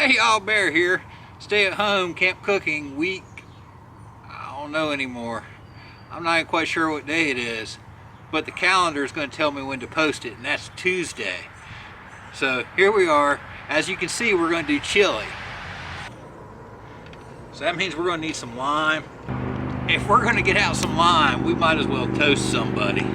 Hey y'all, Bear here. Stay at home, camp cooking week. I don't know anymore. I'm not even quite sure what day it is, but the calendar is going to tell me when to post it, and that's Tuesday. So here we are. As you can see, we're going to do chili. So that means we're going to need some lime. If we're going to get out some lime, we might as well toast somebody.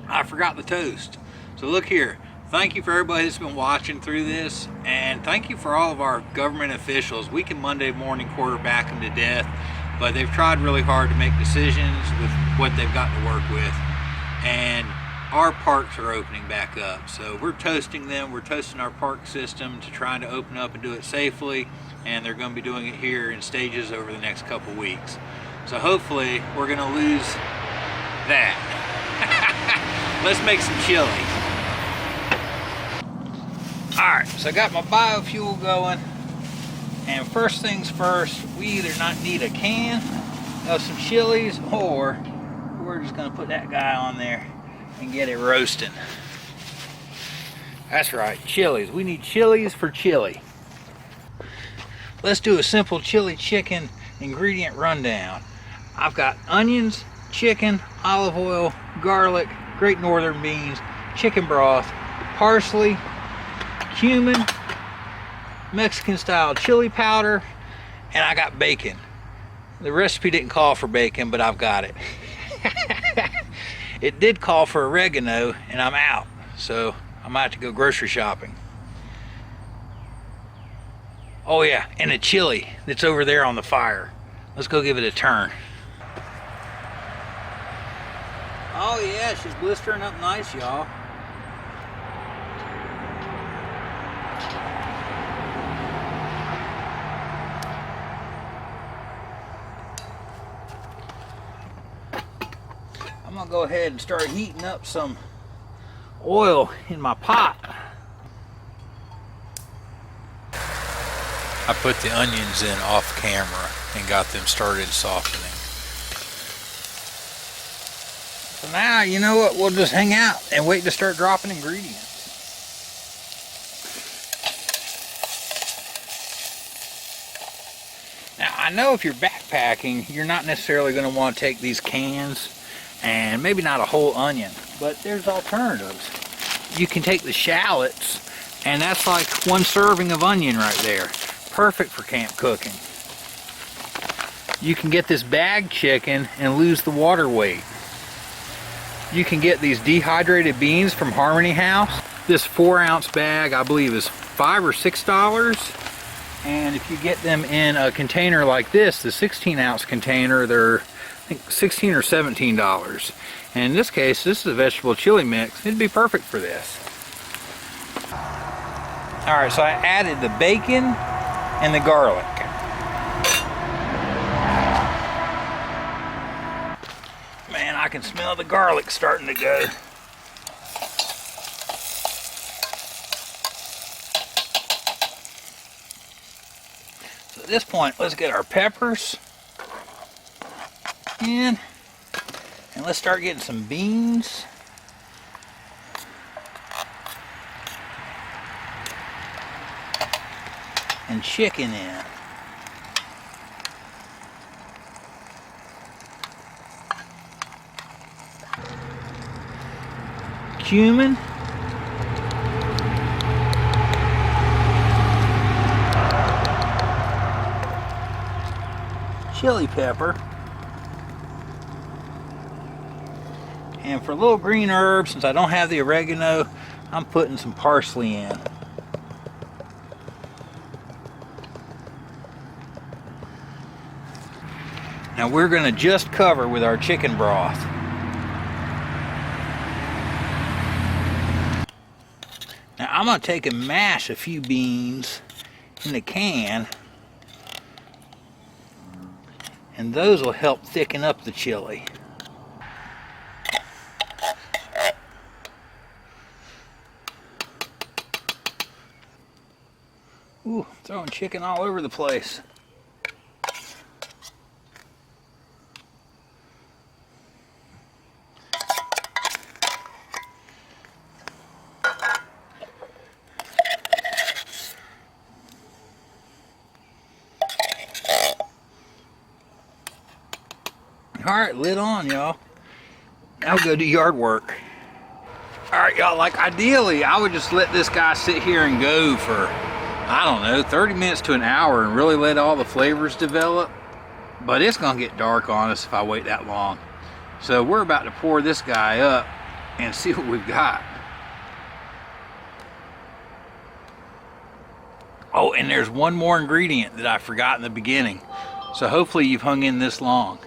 I forgot the toast. So look here. Thank you for everybody that's been watching through this, and thank you for all of our government officials. We can Monday morning quarterback them to death, but they've tried really hard to make decisions with what they've got to work with. And our parks are opening back up. So we're toasting them. We're toasting our park system to trying to open up and do it safely. And they're going to be doing it here in stages over the next couple weeks. So hopefully we're going to lose that. Let's make some chili. Alright, so I got my biofuel going. And first things first, we either not need a can of some chilies, or we're just going to put that guy on there and get it roasting. That's right, chilies. We need chilies for chili. Let's do a simple chili chicken ingredient rundown. I've got onions, chicken, olive oil, garlic, great northern beans, chicken broth, parsley, cumin, Mexican style chili powder, and I got bacon. The recipe didn't call for bacon, but I've got it. It did call for oregano, and I'm out, so I might have to go grocery shopping. Oh yeah, and a chili that's over there on the fire. Let's go give it a turn. Oh yeah, she's blistering up nice, y'all. I'm gonna go ahead and start heating up some oil in my pot. I put the onions in off camera and got them started softening. So now, you know what, we'll just hang out and wait to start dropping ingredients. Now, I know if you're backpacking, you're not necessarily going to want to take these cans and maybe not a whole onion, but there's alternatives. You can take the shallots, and that's like one serving of onion right there. Perfect for camp cooking. You can get this bag chicken and lose the water weight. You can get these dehydrated beans from Harmony House. This 4-ounce bag, I believe, is $5 or $6. And if you get them in a container like this, the 16-ounce container, they're I think $16 or $17. And in this case, this is a vegetable chili mix. It'd be perfect for this. Alright, so I added the bacon and the garlic. Man, I can smell the garlic starting to go. So at this point, let's get our peppers in, and let's start getting some beans. And chicken in. Cumin. Chili pepper. And for a little green herb, since I don't have the oregano, I'm putting some parsley in. Now we're going to just cover with our chicken broth. Now I'm going to take and mash a few beans in the can, and those will help thicken up the chili. Ooh, throwing chicken all over the place. Alright, lid on, y'all. Now go do yard work. Alright, y'all, like ideally, I would just let this guy sit here and go for, I don't know, 30 minutes to an hour and really let all the flavors develop. But it's gonna get dark on us if I wait that long. So we're about to pour this guy up and see what we've got. Oh, and there's one more ingredient that I forgot in the beginning. So hopefully you've hung in this long.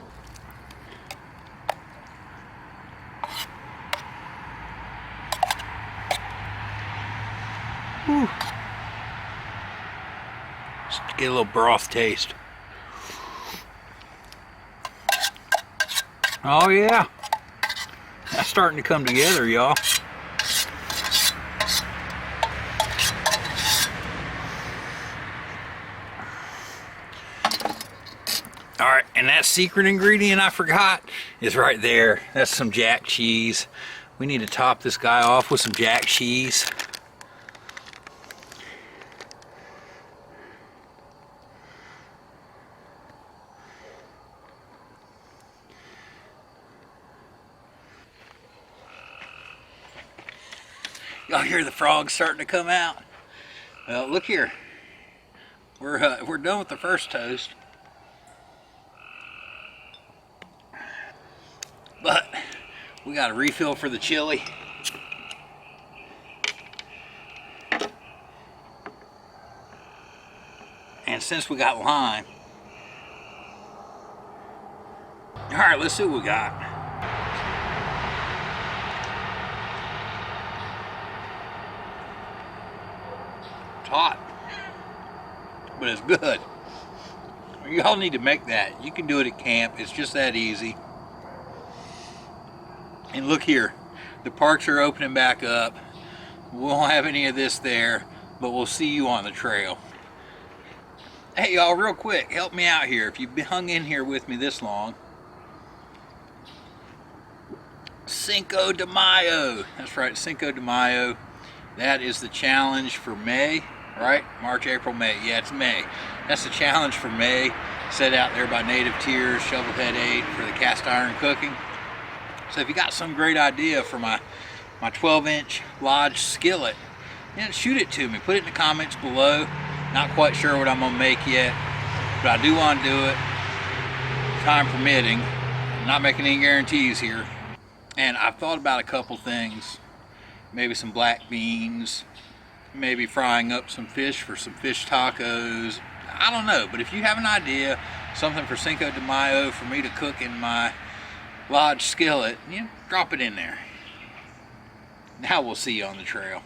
Whew. Just get a little broth taste. Oh yeah, that's starting to come together, y'all. All right, and that secret ingredient I forgot is right there. That's some jack cheese. We need to top this guy off with some jack cheese. Y'all hear the frogs starting to come out? Well, look here. We're done with the first toast. But we got a refill for the chili. And since we got lime, all right, let's see what we got. It's hot, but it's good. Y'all need to make that. You can do it at camp. It's just that easy. And look here, the parks are opening back up. We won't have any of this there, but we'll see you on the trail. Hey y'all, real quick, help me out here. If you've been hung in here with me this long. Cinco de Mayo. That's right, Cinco de Mayo. That is the challenge for May, right? March, April, May. Yeah, it's May. That's the challenge for May. Set out there by Native Tears, Shovelhead 8 for the cast iron cooking. So if you got some great idea for my 12-inch Lodge skillet, then shoot it to me. Put it in the comments below. Not quite sure what I'm gonna make yet, but I do want to do it, time permitting. I'm not making any guarantees here. And I've thought about a couple things. Maybe some black beans, maybe frying up some fish for some fish tacos. I don't know, but if you have an idea, something for Cinco de Mayo for me to cook in my Lodge skillet, drop it in there. Now we'll see you on the trail.